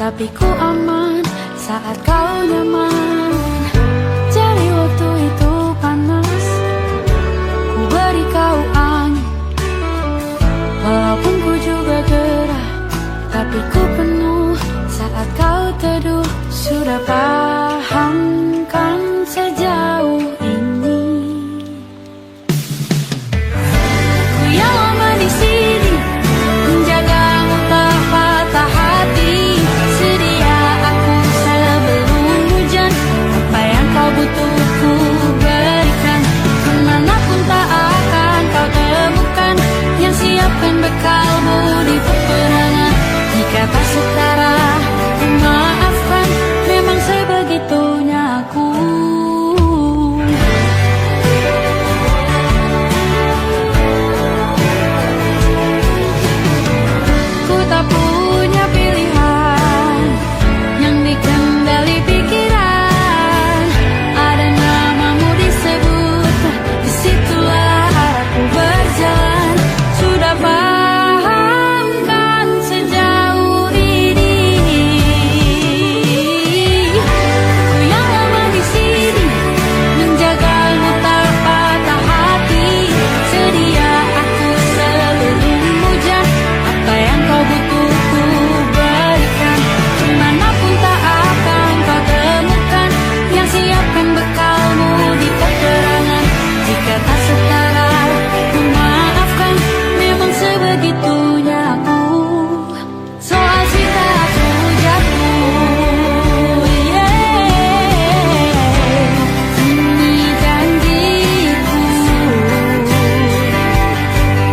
tapi ku aman saat kau nyaman. Jadi waktu itu panas, ku beri kau angin. Walaupun ku juga gerah, tapi ku penuh saat kau teduh. Sudah paham kan sejauh ini? Ku yang lama di sini, menjagamu tak patah hati. Sedia aku sebelum hujan, apa yang kau butuh ku berikan. Kemanapun tak akan kau temukan yang siapkan bekalmu di peperangan. Jika tak setara, ku maafkan, memang sebegitunya aku. Ku tak punya pilihan yang dikendali pikiran. Ada namamu disebut, disitulah aku berjalan. Sudah paham kan sejauh ini? Ku yang lama di sini, menjagamu tak patah hati. Sedia aku sebelum hujan, apa yang kau butuh ku berikan. Kemanapun tak akan kau temukan yang siapkan bekalmu di peperangan. Jika tak setara, ku maafkan, memang sebegitunya aku. Soal cinta aku jatuh, ini janjiku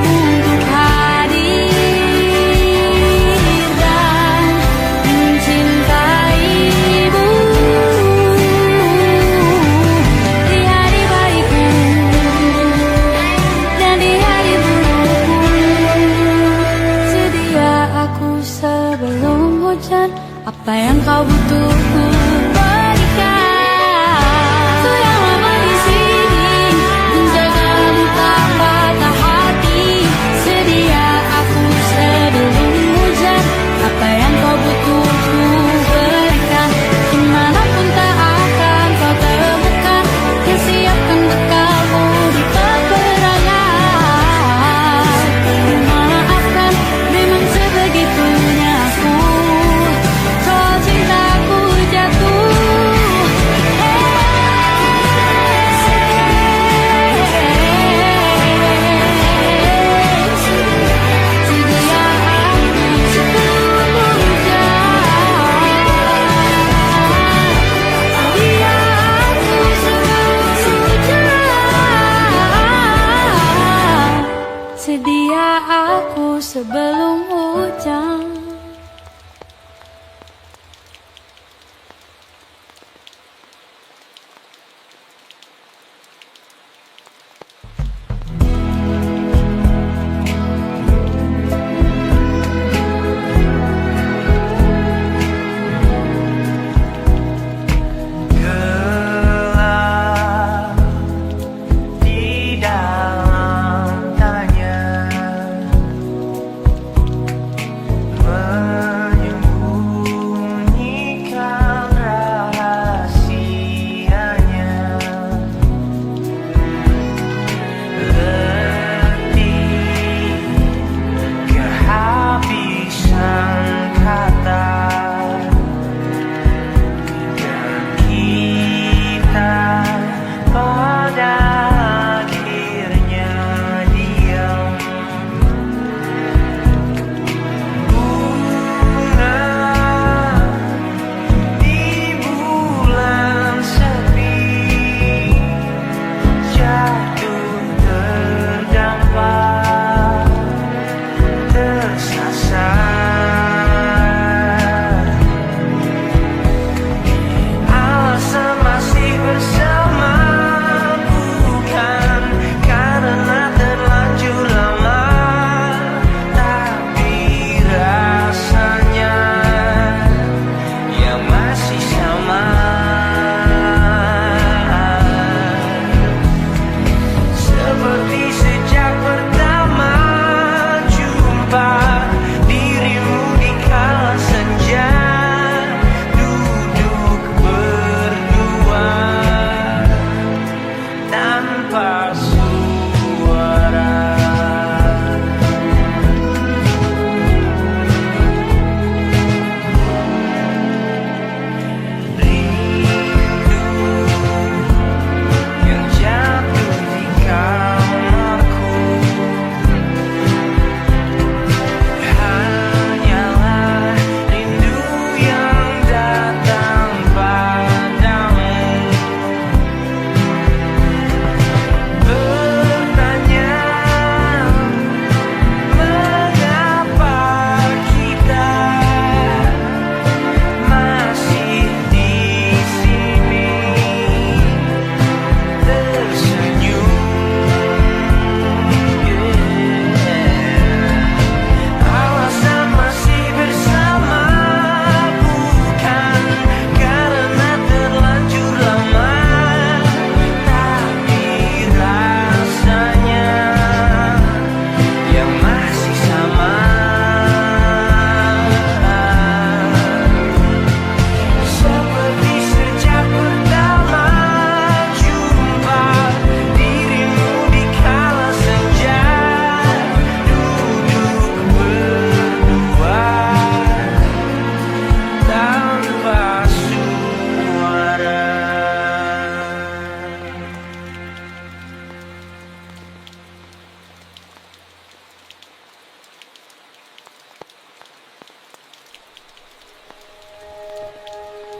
untuk hadir dan mencintaimu di hari baikku dan di hari burukku. Sedia aku sebelum hujan, apa yang kau butuh ku berikan. Ku yang lama di sini, menjagamu tak patah hati. Sedia aku sebelum hujan, apa yang kau butuh ku berikan. Kemanapun tak akan kau temukan yang siapkan bekalmu di peperangan. Maafkan, memang sebegitunya aku. Soal cintaku jatuh.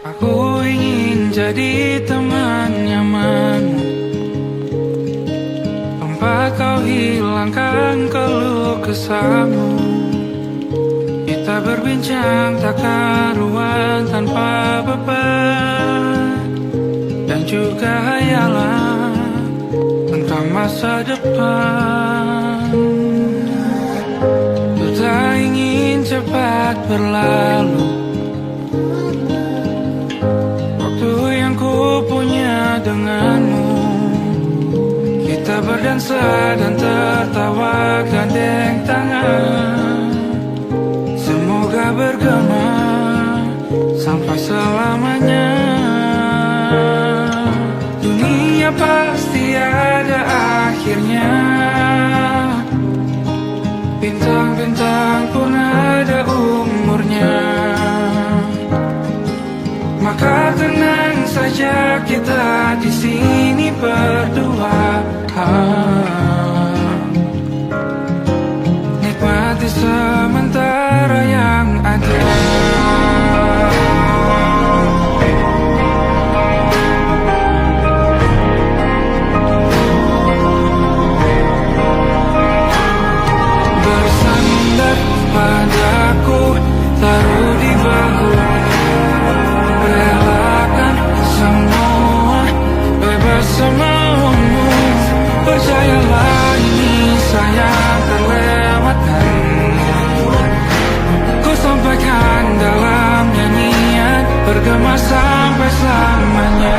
Aku ingin jadi teman nyaman, tempat kau hilangkan keluh kesahmu. Kita berbincang tak karuan tanpa beban, dan juga hayalan tentang masa depan. Ku tak ingin cepat berlalu waktu yang ku punya denganmu. Kita berdansa dan tertawa gandeng tangan, semoga bergema sampai selamanya. Dunia pasti ada akhirnya, bintang-bintang pun ada umurnya. Maka tenang saja kita di sini berdua, nikmati sementara yang ada. Bersandar padaku, taruh di bahu, relakan semua, bebas semaumu. Percayalah ini sayang terlewatkan, ku sampaikan dalam nyanyian, bergema sampai selamanya.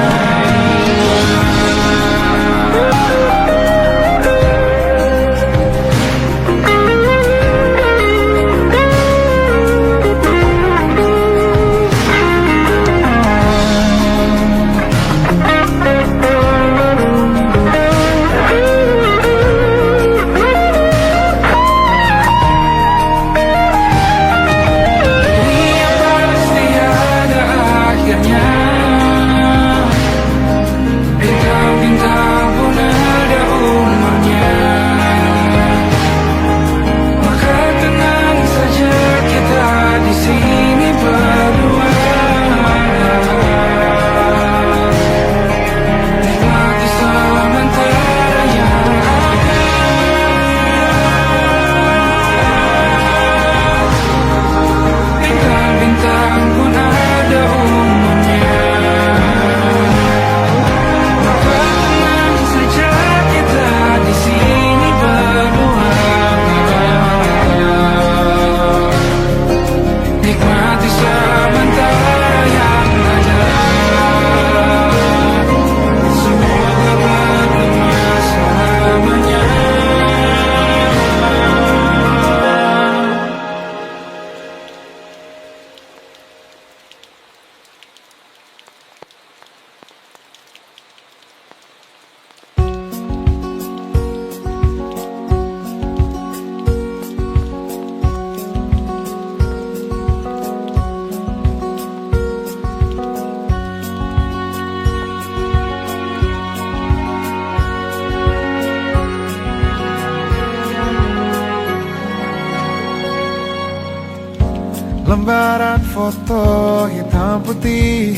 Lembaran foto hitam putih,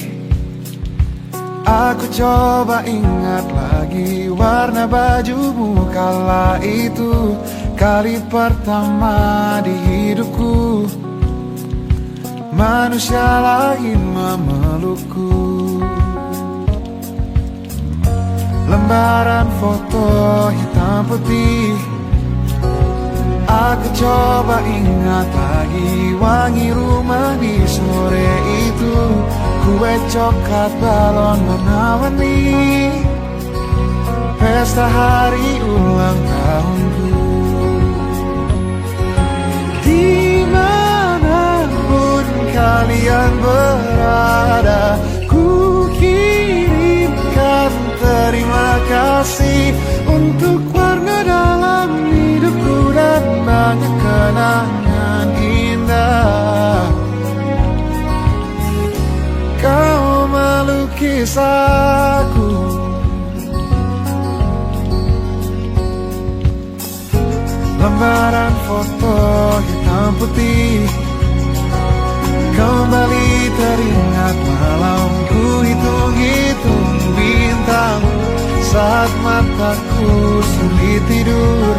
aku coba ingat lagi warna bajumu kala itu. Kali pertama di hidupku, manusia lain memelukku. Lembaran foto hitam putih, aku coba ingat lagi wangi rumah di sore itu. Kue coklat, balon warna-warni, pesta hari ulang tahunku. Dimanapun kalian berada, ku kirimkan terima kasih untuk warna dalam hidupku dan banyak kenangan indah. Kau melukis aku, lembaran foto hitam putih, kembali teringat malam saat mataku sulit tidur.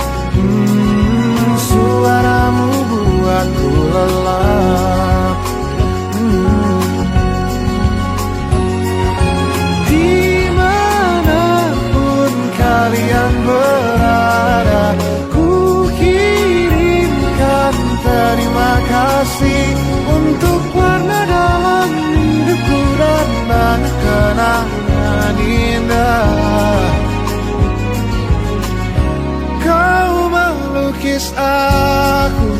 Suaramu buatku lelap. Dimanapun kalian berada, ku kirimkan terima kasih untuk warna dalam hidupku dan banyak kenangan indah. Kau melukis aku,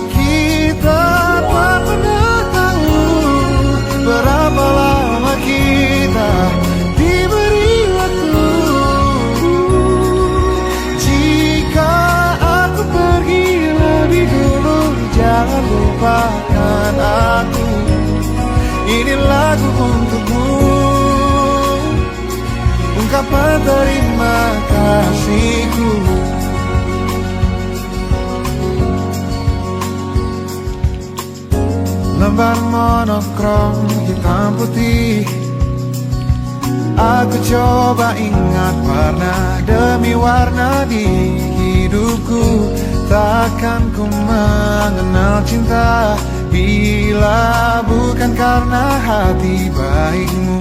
kita tak pernah tahu berapa lama kita diberi waktu. Jika aku pergi lebih dulu, jangan lupakan aku. Ini lagu untukmu, ungkapan terima kasihku. Lembar monokrom hitam putih, aku coba ingat warna demi warna di hidupku. Takkan ku mengenal cinta bila bukan karena hati baikmu.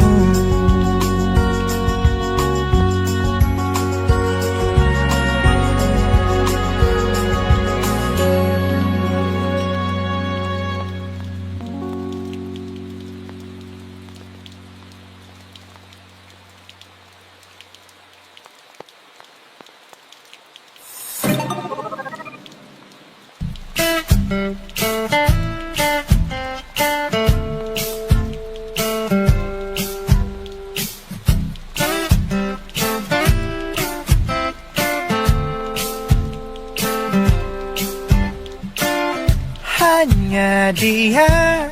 Hanya dia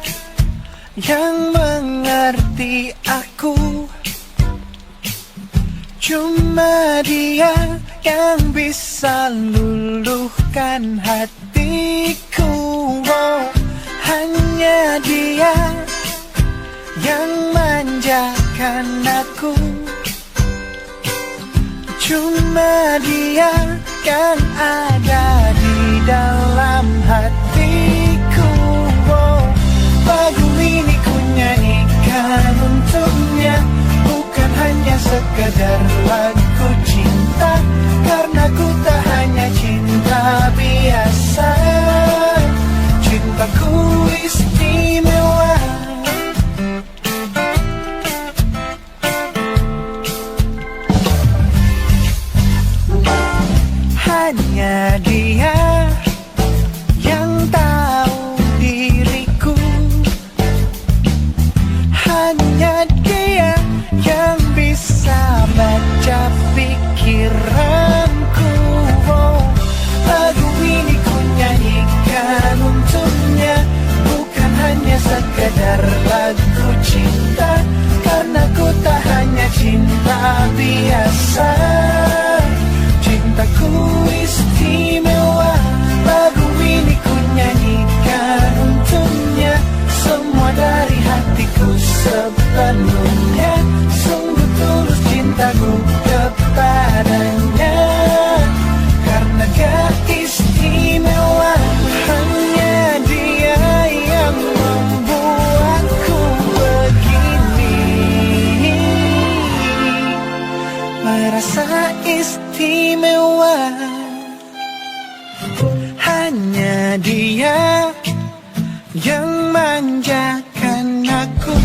yang mengerti aku, cuma dia yang bisa luluhkan hatiku. Oh, hanya dia yang manjakan aku, cuma dia yang ada di dalam hatiku. Oh, lagu ini ku nyanyikan untuknya, bukan hanya sekadar lagu cinta, karena ku tak hanya cinta biasa. Cintaku istimewa. Hanya dia yang tahu diriku, hanya dia yang bisa baca pikiranku. Oh, lagu ini ku nyanyikan untuknya, bukan hanya sekadar lagu cinta, karena ku tak hanya cinta biasa. Cintaku istimewa. Lagu ini ku nyanyikan untuknya, semua dari hatiku sepenuhnya. Sungguh tulus cintaku kepadanya, karena dia istimewa. Hanya dia yang membuatku begini, merasa istimewa. Hanya dia yang manjakan aku.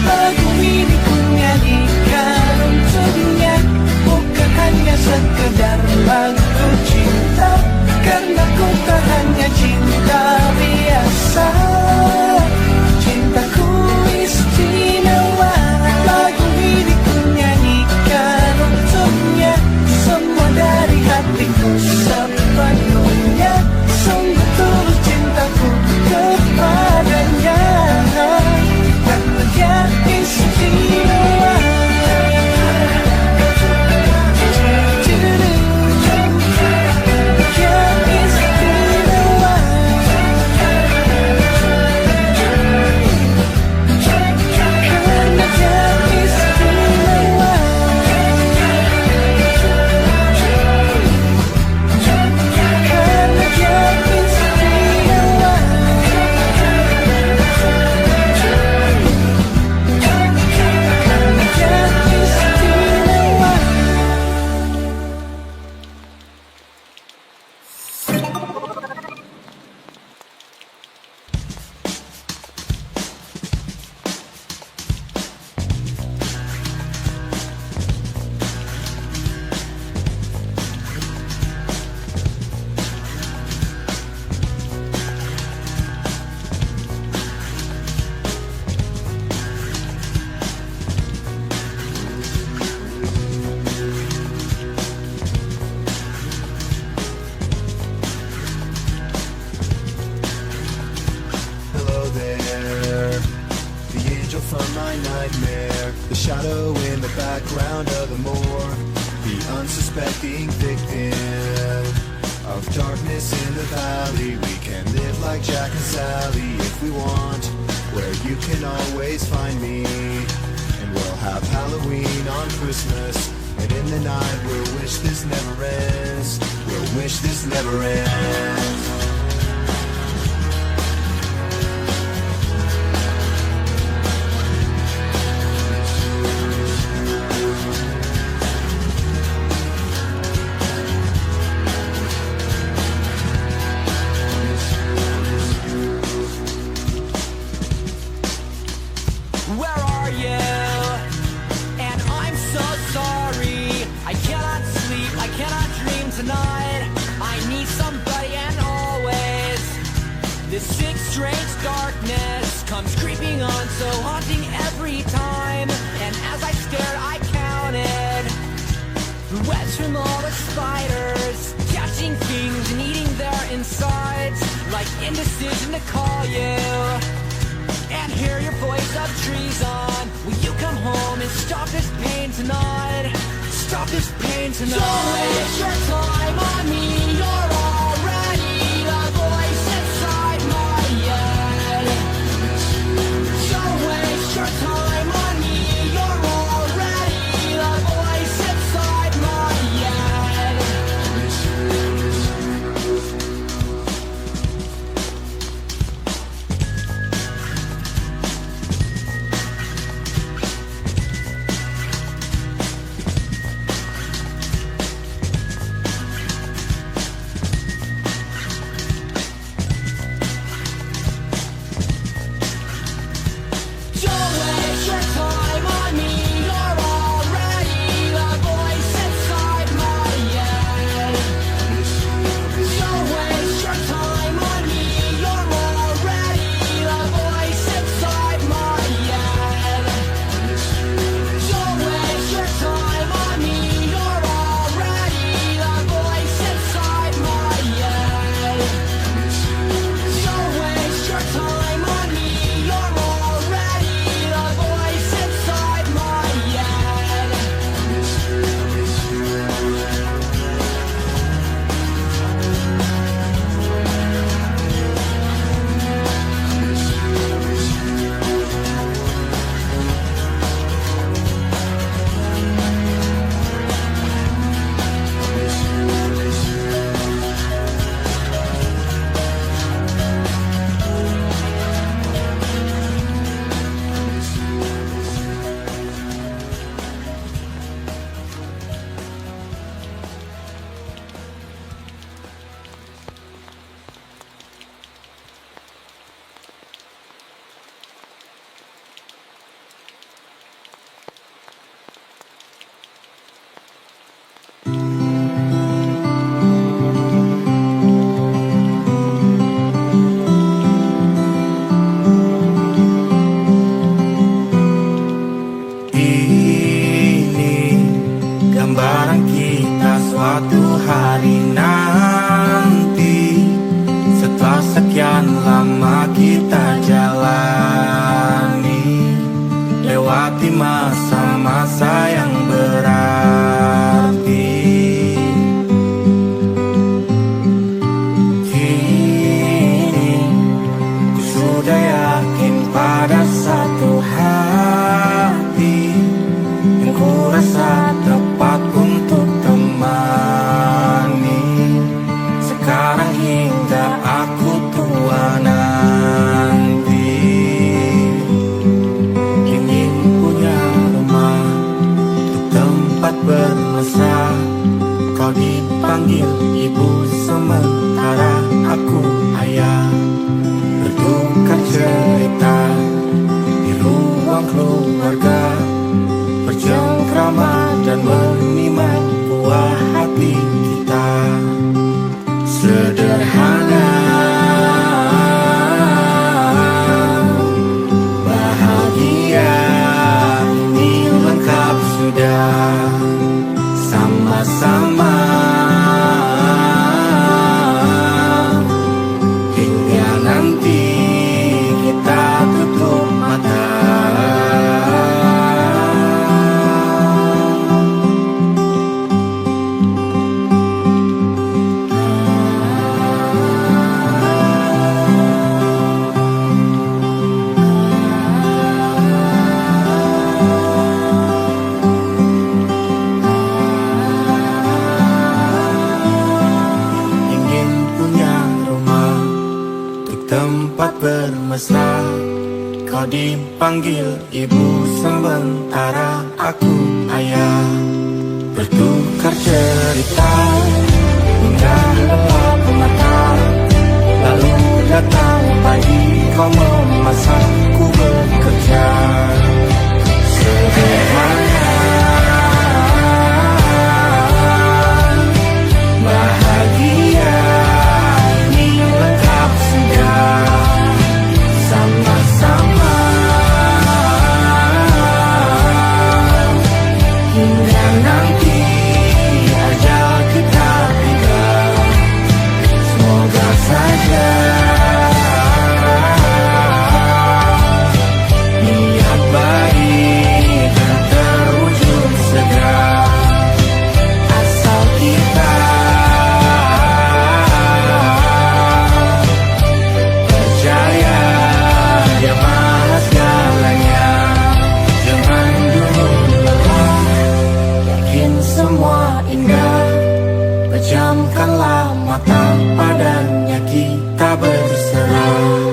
Lagu ini ku nyanyikan untuknya, bukan hanya sekedar lagu cinta, karena ku tak hanya cinta biasa. Cintaku istimewa. Lagu ini ku nyanyikan untuknya, semua dari hatiku sepenuhnya. Sungguh tulus cintaku kepadanya, karena dia istimewa. Dia istimewa. my nightmare, the shadow in the background of the moor, the unsuspecting victim of darkness in the valley. We can live like Jack and Sally if we want, where you can always find me. And we'll have Halloween on Christmas, and in the night we'll wish this never ends. We'll wish this never ends. Where are you? And I'm so sorry. I cannot sleep, I cannot dream tonight. I need somebody and always. This sick, strange darkness comes creeping on, so haunting every time. And as I stared, I counted the webs from all the spiders, catching things and eating their insides, like indecision to call you and hear your voice of treason. Will you come home and stop this pain tonight? Stop this pain tonight. Don't waste your time on me. You're already the voice inside my head. Don't waste your time on me. You're already the voice inside my head. Don't waste your time on me. You're already the voice inside my head. Don't waste your time on me. You're already the voice inside my head. Don't waste your time on me. You're already the voice inside my head. Don't waste your time on me. You're already the voice inside my head. Ini gambaran kita suatu hari nanti, setelah sekian lama kita jalani, lewati masa-masa yang berarti. Kini ku sudah yakin pada satu hati yang ku rasa tepat untuk temani. Sekarang hingga aku tua nanti, tempat bermesra. Kau dipanggil ibu sementara aku ayah. Bertukar cerita hingga lelap mata. Lalu datang pagi kau memasak, ku bekerja sederhana. Bahagia ini lengkap sudah sama-sama. Hingga nanti ajal kita tiba, semoga saja niat baik dan terwujud segera. Asal kita percaya Dia Maha segalanya. Jangan dulu lelah, yakin semua indah. Pejamkanlah mata, padanya kita berserah.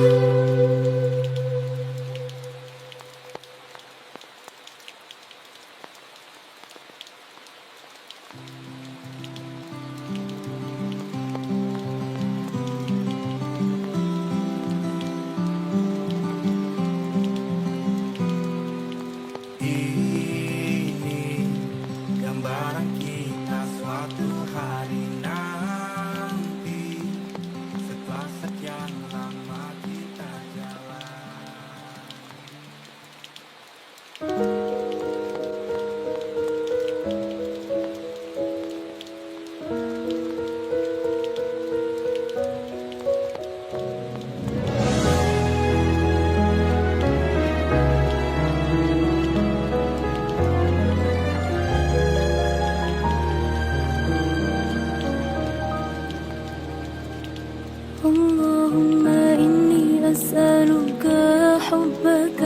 Ini gambaran kita suatu hari nanti, setelah sekian lama kita jalan. اللهم إني أسألك حبك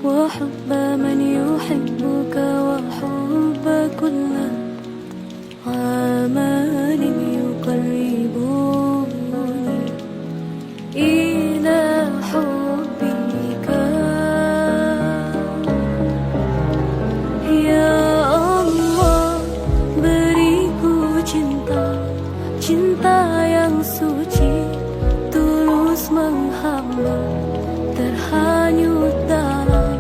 وحب من يحبك وحب كل عمل يقربني إلى حبك يا Allah. Beriku cinta yang suci, tulus menghamba, terhanyut dalam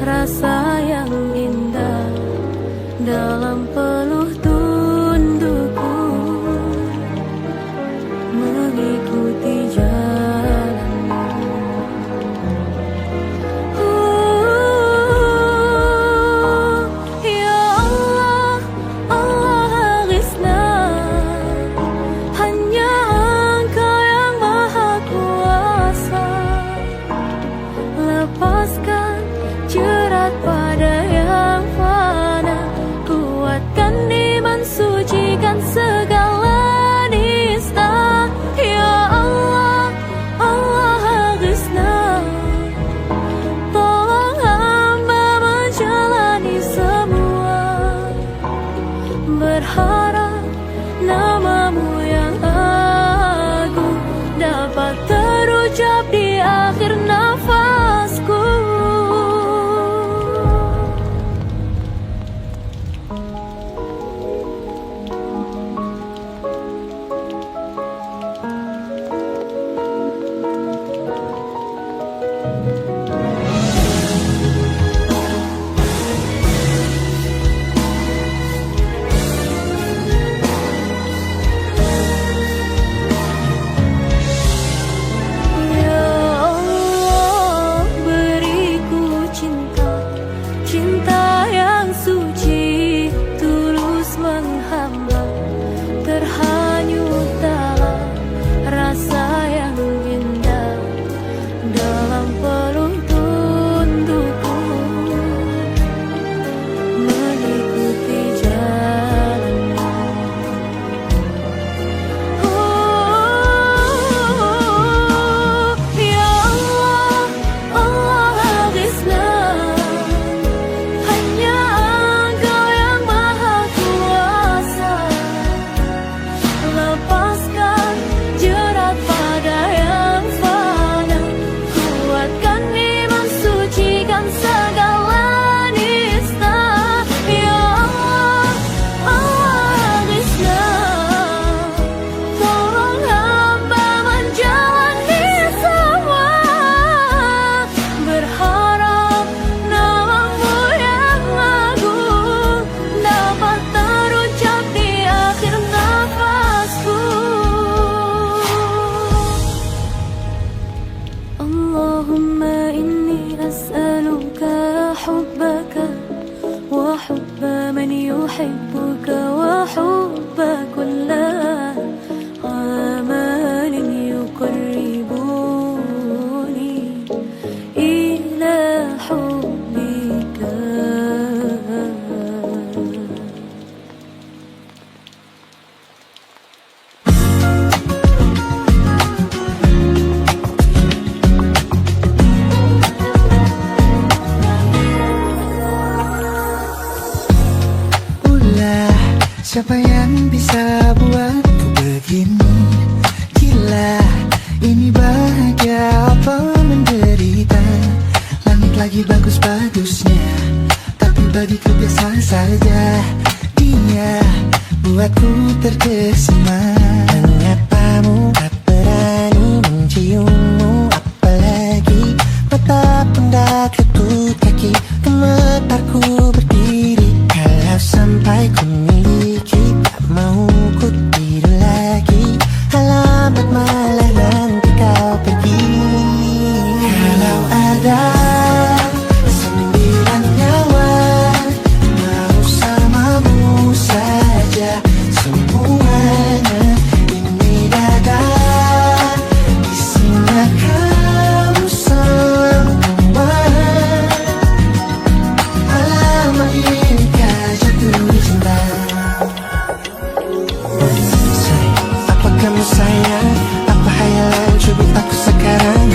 rasa yang indah, dalam peluh tundukku mengikuti jalanmu. Ya Allah, Allah aghithna, hanya Engkau yang maha kuasa. Lepaskan jerat pada yang fana, kuatkan iman, sucikan segala nista. Ya Allah, Allah aghithna, tolong hamba menjalani semua, berharap namamu yang agung dapat terucap di akhir nafasku. Ya Allah, أحبك وحب كل آمال يقربوني إلى حبك. Siapa yang bisa buatku begini? Gila, ini bahagia apa menderita? Langit lagi bagus-bagusnya, tapi bagiku biasa saja. Dia buatku terkesima. Mengapamu tak berani menciummu, apalagi mata pundak lutut kaki gemetarku berdiri. Kalau sampai ku miliki, tak mau ku tidur lagi. Alamat malah nanti kau pergi. Kalau ada 9 nyawa, mau samamu saja semuanya. Ini dada, isinya kamu semua. Alamat ini kah jatuh cinta? Apa kamu sayang? Apa hayalan cubit aku sekarang?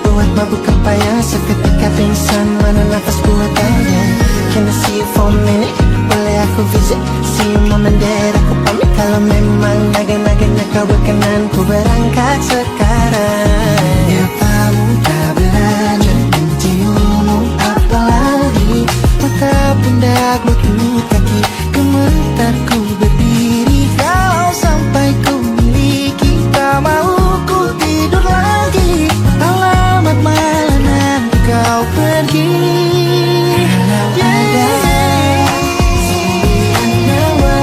Buat mabuk apa ya? Seketika pingsan, mana nafas buatannya? Can I see you for a minute? Boleh aku visit? See you mom and dad, aku pamit. Kalau memang naga-naganya kau berkenan, ku berangkat sekarang. Ya kamu tak berani menciummu, apalagi mata pundak lutut kaki gemetarku berdiri. Kalau sampai ku miliki, tak mau ku tidur lagi. Alamat malah nanti kau pergi. Kalau ada 9 nyawa,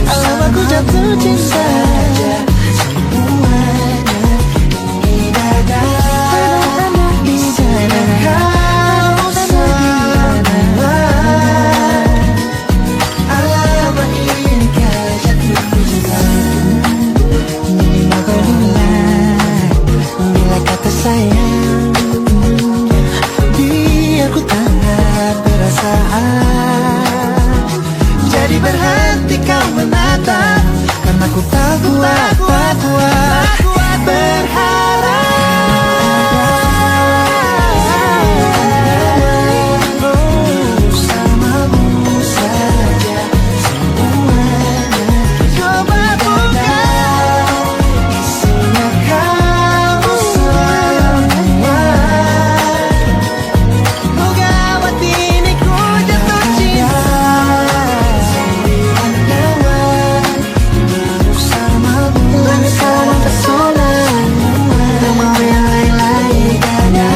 alamatku jatuh cinta. Semuanya ini dada, di sana kau semua. Alamat ini kah jatuh cinta? Ini kau bilang, bila kata sayang, biar ku tak perasaan. Jadi berhenti kau menatap, karena ku tak kuat berharap. Bersamamu saja semuanya. Coba buka, isinya kamu semua. Moga hati ini ku jatuh cinta. 9 nyawa, bersamamu pesona. Tak mau yang lain-lain ada.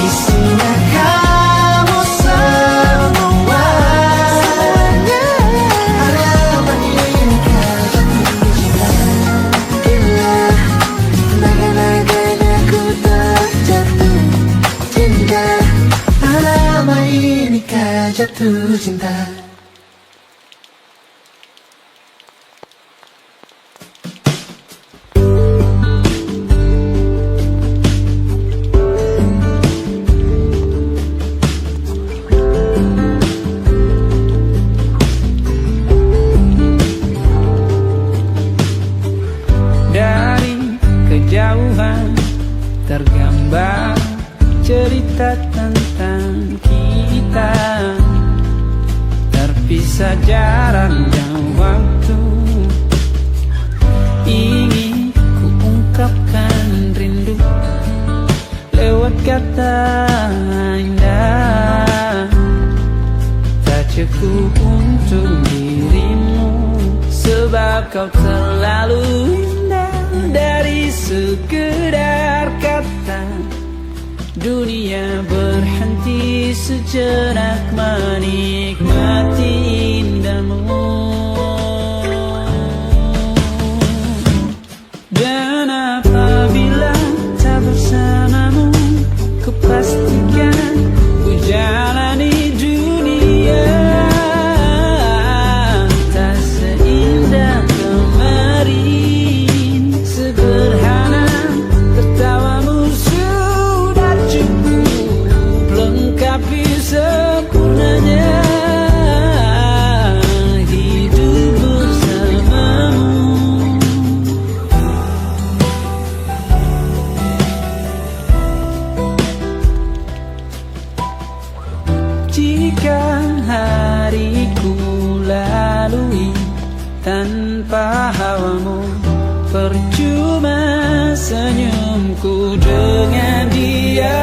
Isinya kamu semua. Alamat ini kah jatuh cinta? Gila, naga-naganya ku tak jatuh cinta. Alamat ini kah jatuh cinta? Dari kejauhan tergambar cerita tentang kita, terpisah jarak dan waktu. Ingin ku ungkapkan rindu lewat kata indah. Tak cukup untuk dirimu, sebab kau terlalu indah. Dari sekedar kata, dunia berhenti sejenak menikmati indahmu. Dan apabila tak bersamamu, ku pastikan ku jalani dunia tanpa hawamu, percuma senyumku dengan dia.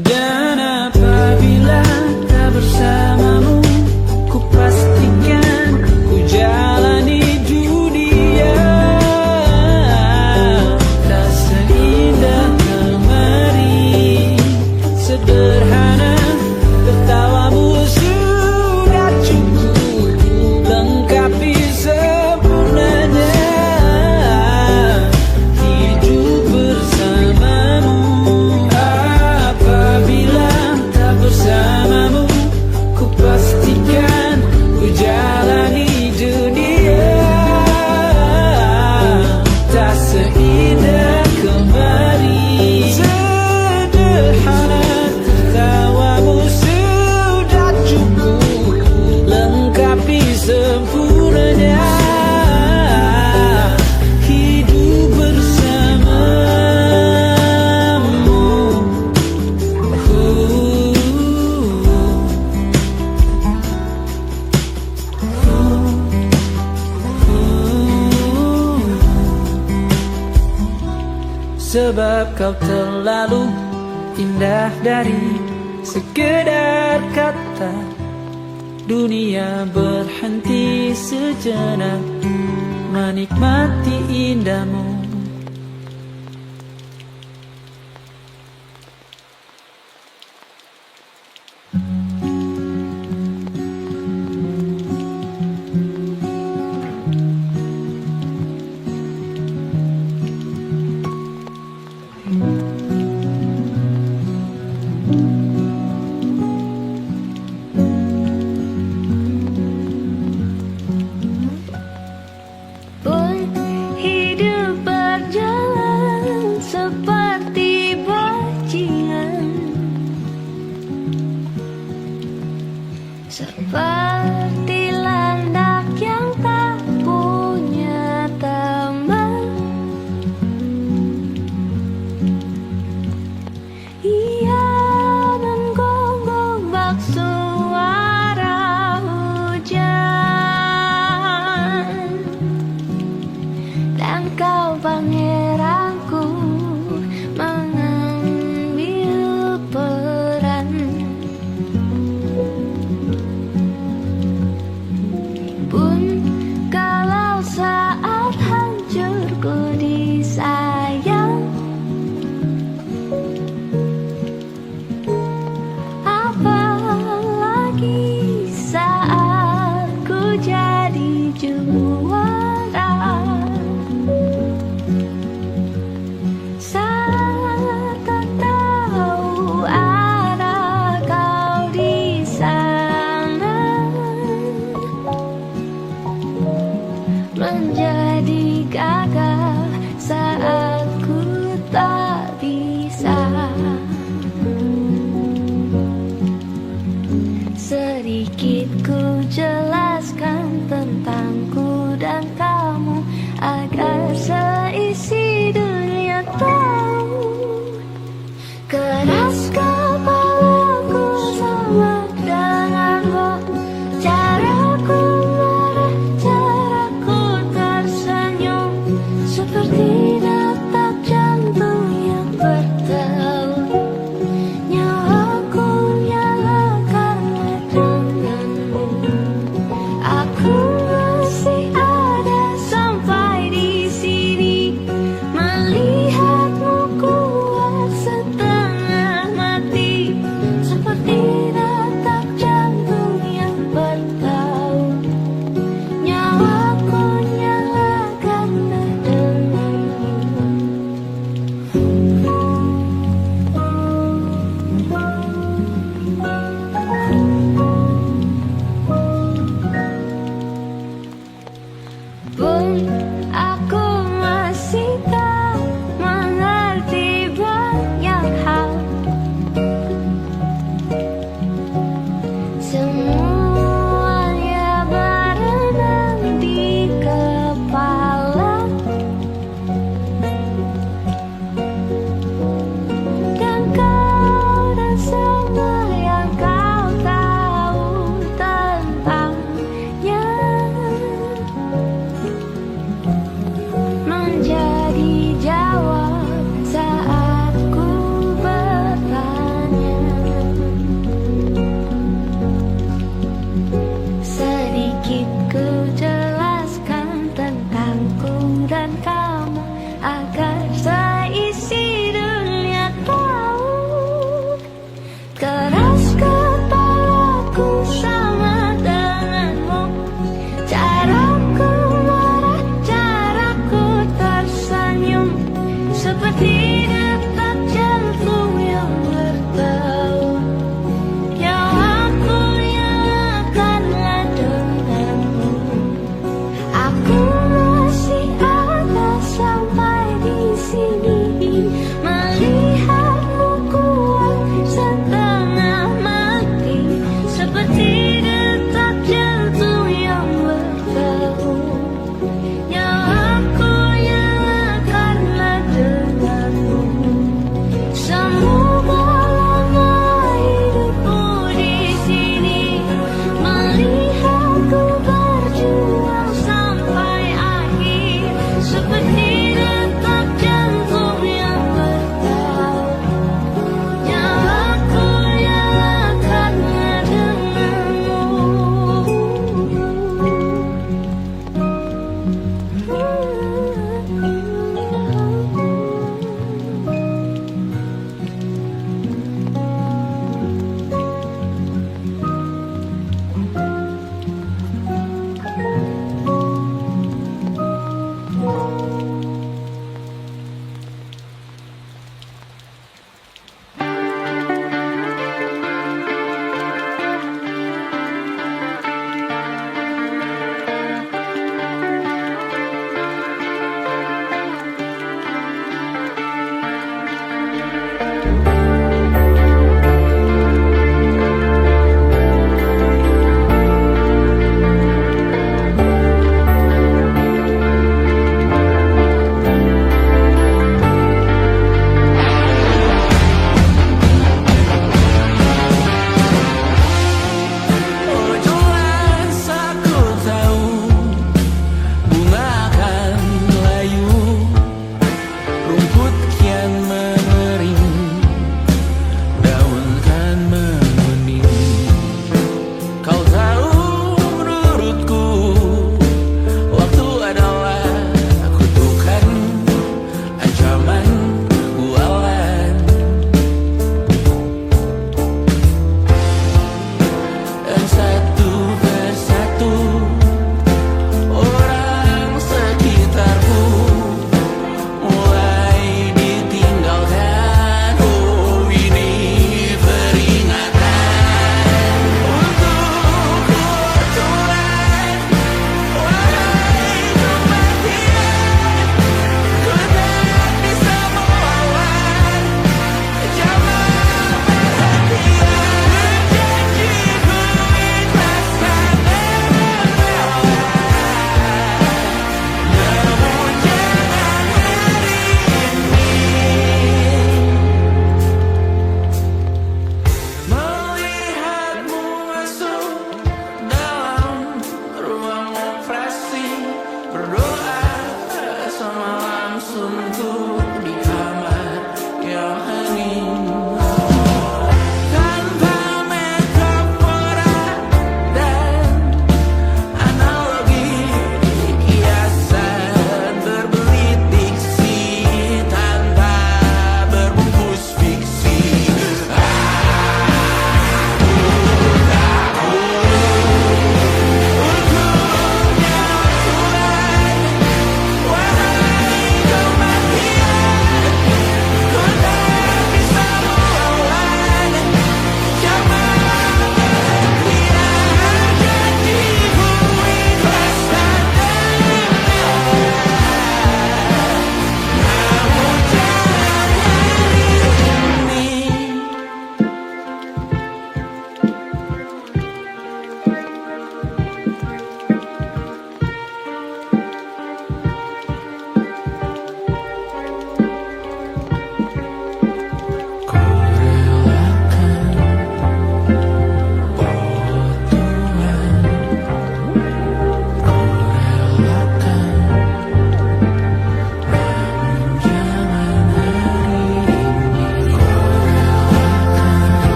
Dan apabila tak bersamamu, ku pastikan ku jalani dunia tak seindah kemari. Sederhana tertawamu sudah cukup lengkapi sempurnanya hidup bersamamu. Apabila tak bersamamu, ku pastikan ku jalani dunia tak seindah kemari. Sederhana tertawamu sudah cukup lengkapi sempurnanya hidup bersamamu. Sebab kau terlalu indah dari sekedar kata. Dunia berhenti sejenak menikmati indahmu. Pun hidup berjalan seperti bajingan, seperti landak yang tak punya teman. Ia menggonggong bak suara hujan, dan kau pangeranku mengambil peran. Pun kalau saat hancurku disayang, apalagi saat ku jadi juara. Saat tak tahu ada kau di sana, menjadi gagah saat ku tak bisa. Sedikit ku jelaskan tentangku dan kamu agar seisi dunia tahu. Keras kepalaku sama denganmu, caraku marah, caraku tersenyum, seperti detak jantung yang bertaut. Nyawaku nyala karena denganmu. Aku masih ada sampai di sini, melihatmu kuat setengah mati, seperti detak jantung yang bertaut. Nyawaku nyala karena denganmu. Pun aku masih tak mengerti banyak hal. Semuanya dan kamu, agar seisi dunia tahu. Keras kepalaku sama denganmu, caraku marah, caraku tersenyum, seperti detak jantung yang bertaut. Yang aku nyalakanlah denganmu, aku masih ada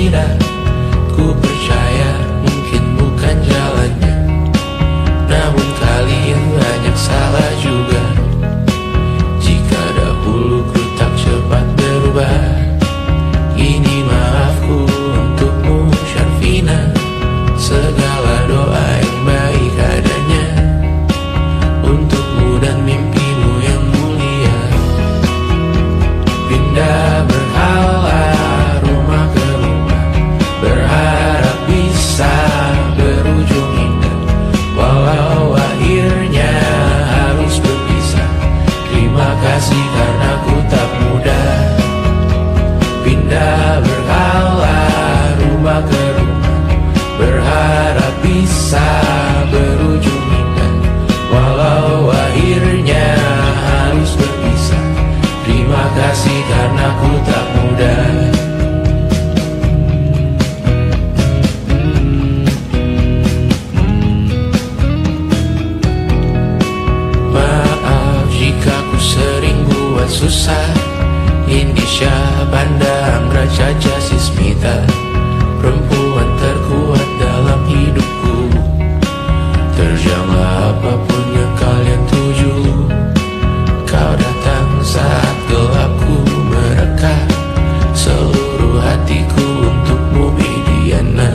tidak. Ku percaya mungkin bukan jalannya, namun kalian banyak salah juga. Jika dahulu ku tak cepat berubah, ini maafku untukmu Syarfina. Segala doa yang baik adanya untukmu dan mimpimu yang mulia. Pindah berhala rumah ke rumah, berharap bisa berujung indah. Walau akhirnya harus berpisah, terima kasih karena ku tak mudah. Pindah berhala rumah ke rumah, berharap bisa berujung indah. Walau akhirnya harus berpisah, terima kasih karena ku tak mudah. Maaf jika ku sering buat susah. Indisha Banda Amra Caca Sismita, perempuan terkuat dalam hidupku. Terjanglah apapun yang kalian tuju. Kau datang saat gelapku mereka, seluruh hatiku untukmu Bidiana.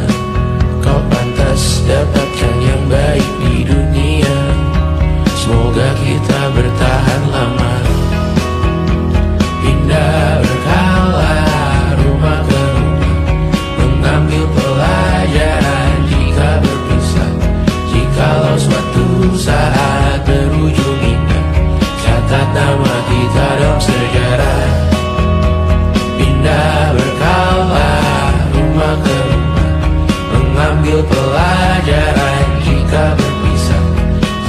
Kau pantas dapatkan yang baik di dunia, semoga kita bertahan lama. Pindah berkala rumah ke rumah, mengambil pelajaran jika berpisah. Jikalau suatu saat berujung indah, catat nama kita dalam sejarah. Pindah berkala rumah ke rumah, mengambil pelajaran jika berpisah.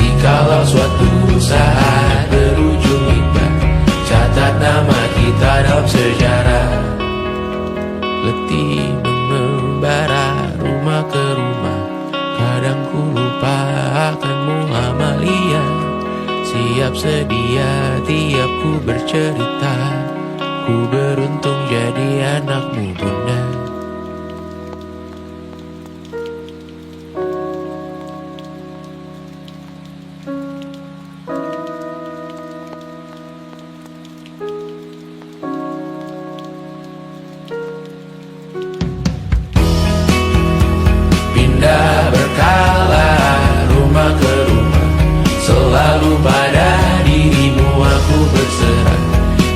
Jikalau suatu saat berujung indah, catat nama kita dalam sejarah. Letih mengembara rumah ke rumah, kadang ku lupa akanmu Amalia. Siap sedia tiap ku bercerita, ku beruntung jadi anakmu bunda. Pindah berkala rumah ke rumah, selalu pada dirimu aku berserah.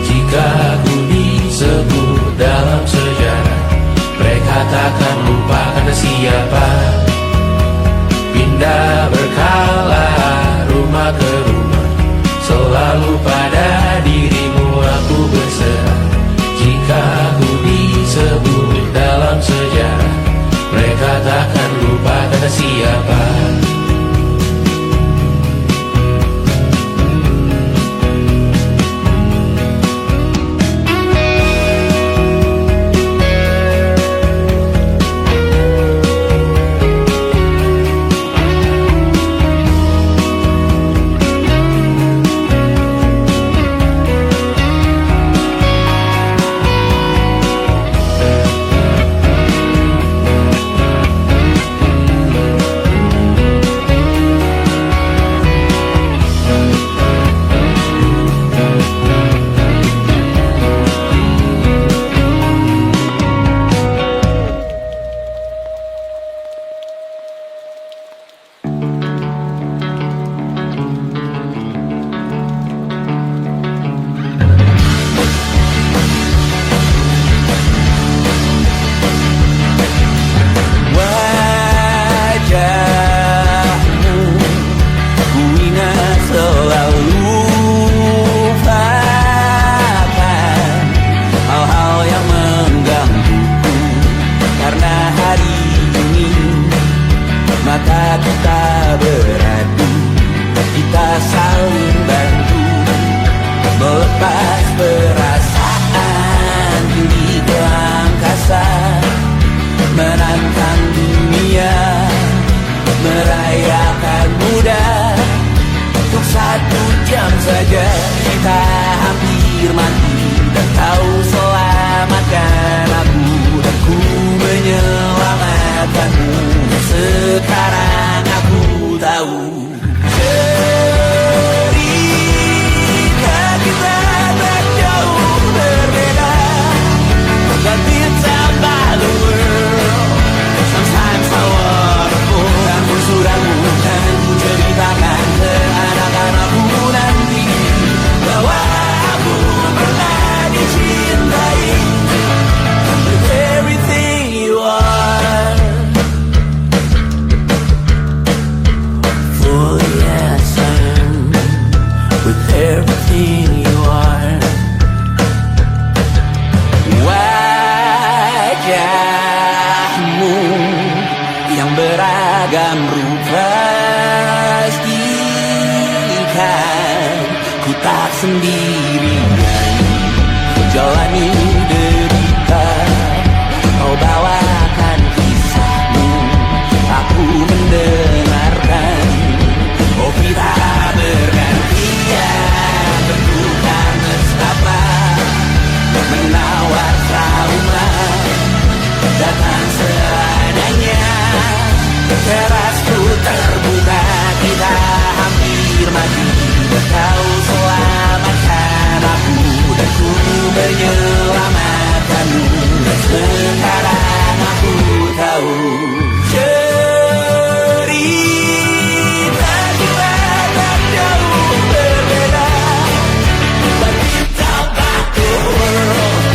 Jika aku disebut dalam sejarah, mereka takkan lupa karena siapa. Pindah berkala rumah ke rumah, selalu pada dirimu aku berserah. Jika aku disebut dalam sejarah, mereka takkan lupa kata siapa. wajahmu yang beragam rupa, pastikan ku tak sendirian jalani derita. Kau bawakan kisahmu, aku mendengarkan. Oh kita bergantian bentukan nestapa, menawar trauma datang seadanya. Terasku terbuka, kita hampir mati. Kau selamatkan aku dan ku menyelamatkanmu. Dan sekarang aku tahu cerita kita tak jauh berbeda. But it's about the world.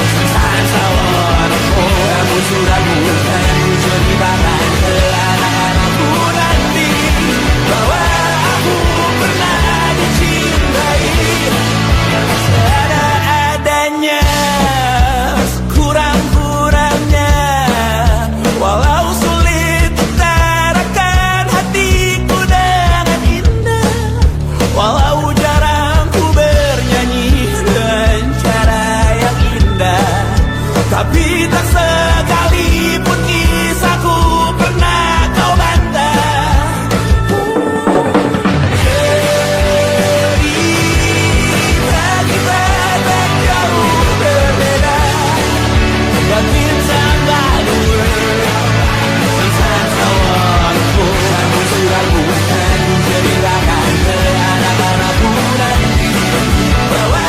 Sometimes I wanna fall. Kamu sudah bukan ceritakan ke anak-anakku nanti bahwa aku pernah dicintai seadanya, kurang-kurangnya. Walau sulit utarakan hatiku dengan indah, walau jarang ku bernyanyi dengan cara yang indah, tapi tak sekalipun kisahku pernah kau bantah. Cerita kita tak jauh berbeda, but it's about the world. Sometimes I wanna fall. Kamu sudah bukan ceritakan ke anak-anakku nanti bahwa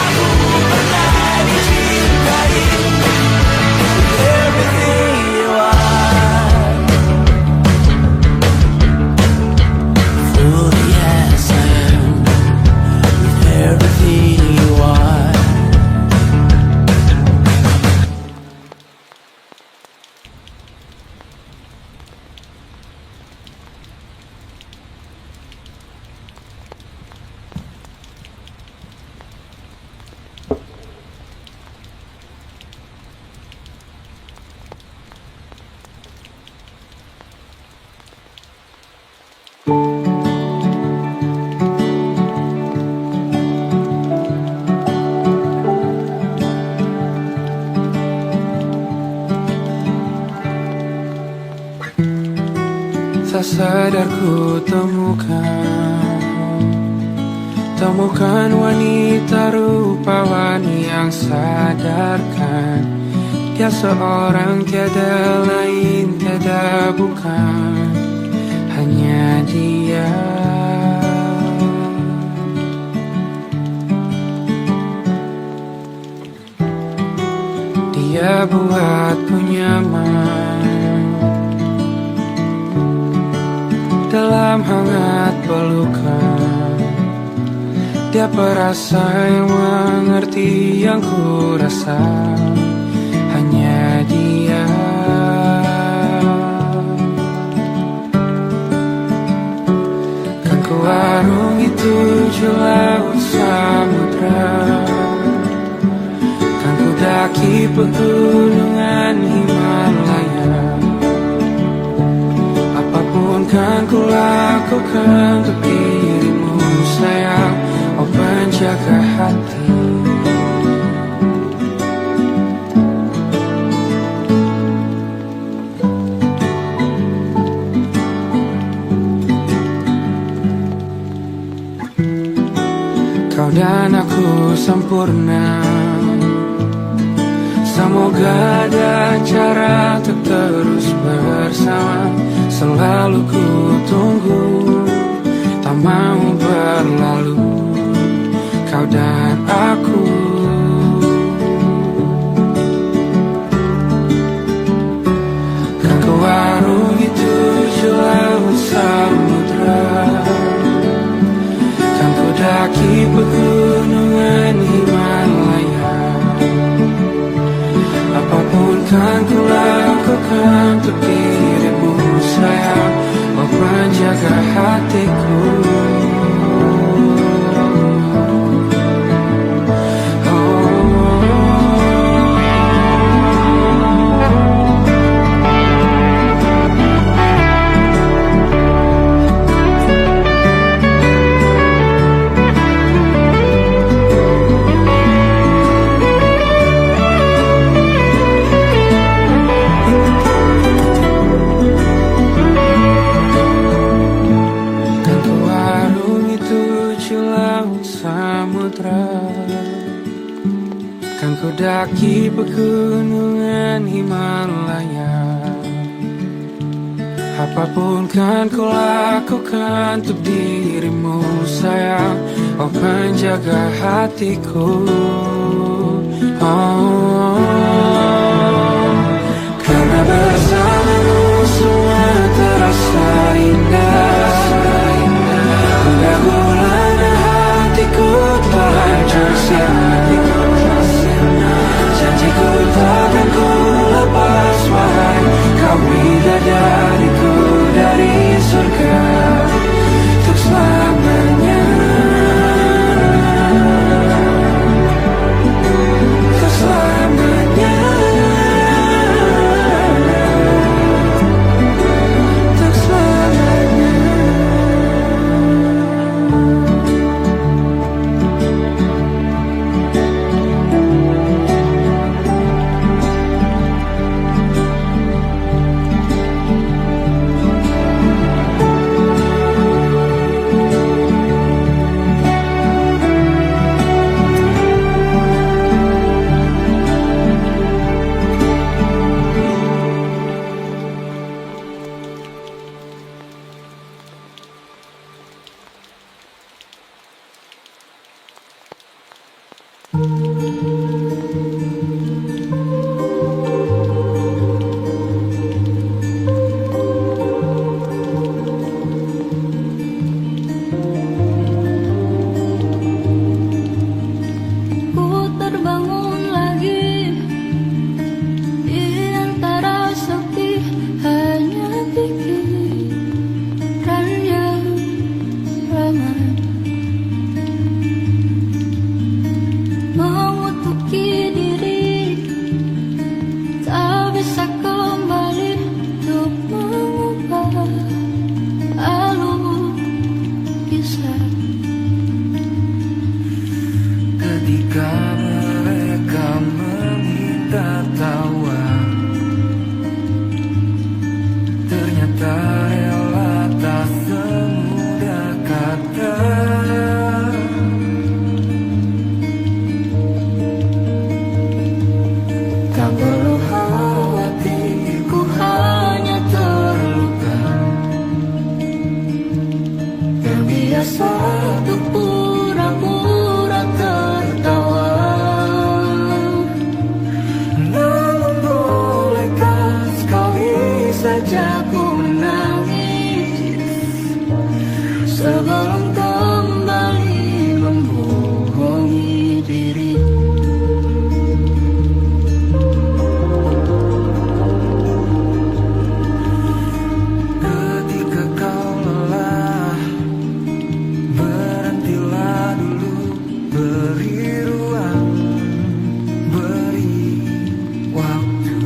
aku pernah dicintai. Everything you are, fully as I am, with everything you are. Tak sadar ku temukan wanita rupawani yang sadarkan dia seorang, tiada lain, tiada bukan, hanya dia. Dia buatku nyaman dalam hangat pelukan. Dia perasa yang mengerti yang ku rasa, hanya dia. Kan ku arungi 7 laut samudra, kan ku daki pegunungan Himalaya. Apapun kan ku lakukan untuk dirimu sayang, oh penjaga hati. Kau dan aku sempurna, semoga ada cara untuk terus bersama. Selalu ku tunggu, tak mau berlalu, kau dan aku. Kan ku arungi 7 laut samudra, kan ku daki pegunungan Himalaya. Apapun kan ku lakukan untuk dirimu sayang, oh penjaga hatiku. Oh, mendaki pegunungan Himalaya. Apapun kan ku lakukan untuk dirimu sayang, oh penjaga hatiku. Karena bersamamu semua terasa indah. Hingga gulana hatiku telah hancur sia-sia. Janjiku takkan ku lepas, wahai kau bidadariku dari surga untuk selamanya. Untuk selamanya. Untuk selamanya. Ku terbangun lagi di antara sepi, hanya pikiran yang ramai mengutuki diri, tak bisa kembali untuk mengubah alur kisah. Ketika mereka meminta tawa, ternyata rela tak semudah kata. Tak perlu khawatir, ku hanya terluka, terbiasa untuk pura-pura tertawa. Namun bolehkah sekali saja ku Menangis sebelum kembali membohongi diri. ketika kau lelah, berhentilah dulu, beri ruang, beri waktu.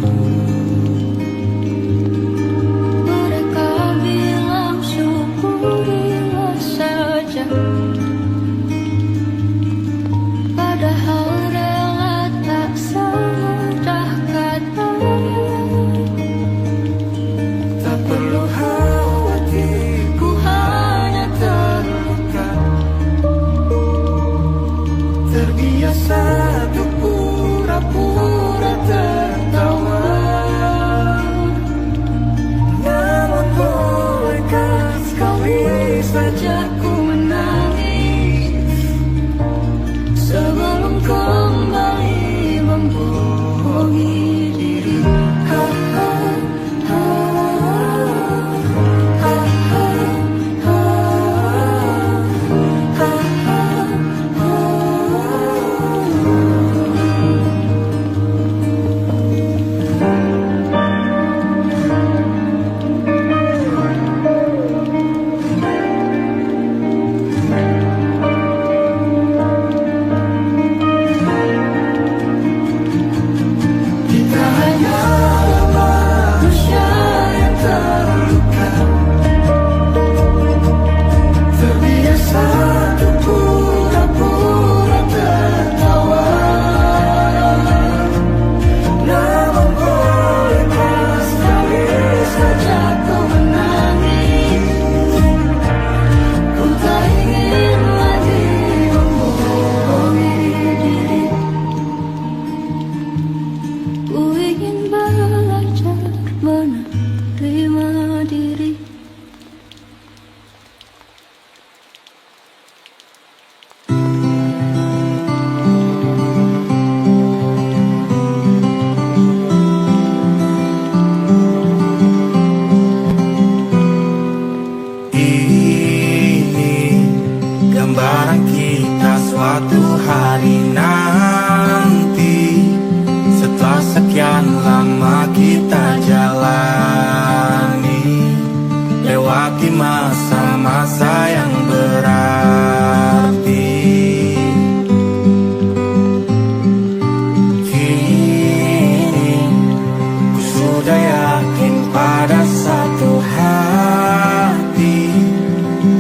yakin pada satu hati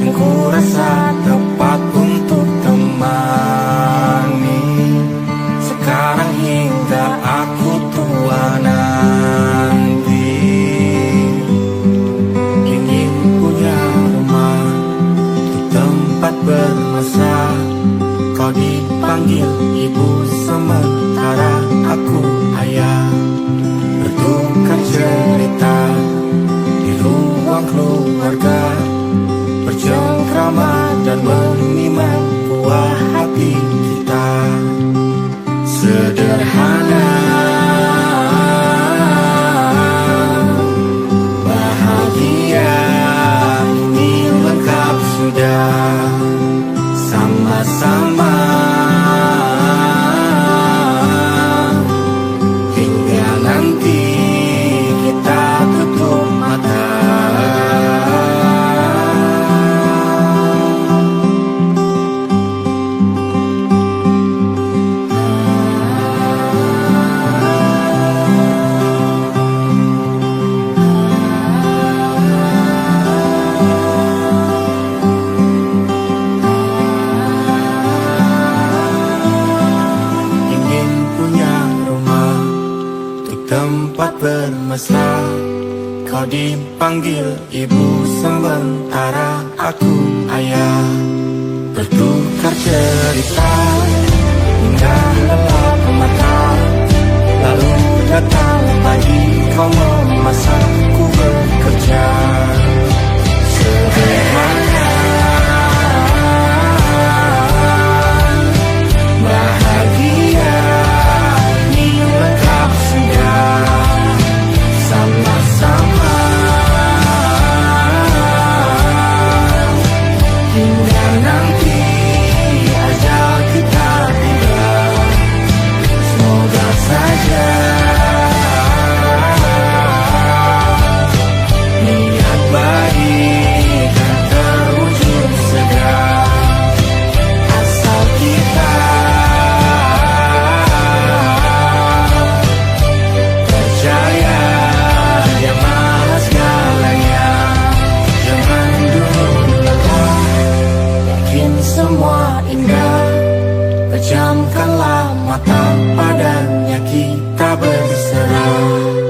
yang ku rasa tepat untuk temani. Sekarang hingga aku tua nanti, ingin punya rumah untuk tempat bermesra. Kau dipanggil ibu sementara aku ayah, bertukar cerita di ruang keluarga, bercengkrama dan menimang buah hati kita. Sederhana, bahagia, ini lengkap sudah. Sama-sama hingga nanti kita tutup mata. Tempat bermesra, kau dipanggil ibu sementara aku ayah, bertukar cerita hingga lelap mata. Lalu datang pagi, kau memasakku bekerja. Sederhana, bahagia, ini lengkap sudah. Sama-sama hingga nanti ajal kita tiba. Semoga saja niat baik kan terwujud segera, asal kita percaya Dia Maha segalanya. Jangan dulu lelah, yakin semua indah. Pejamkanlah mata, padanya kita berserah.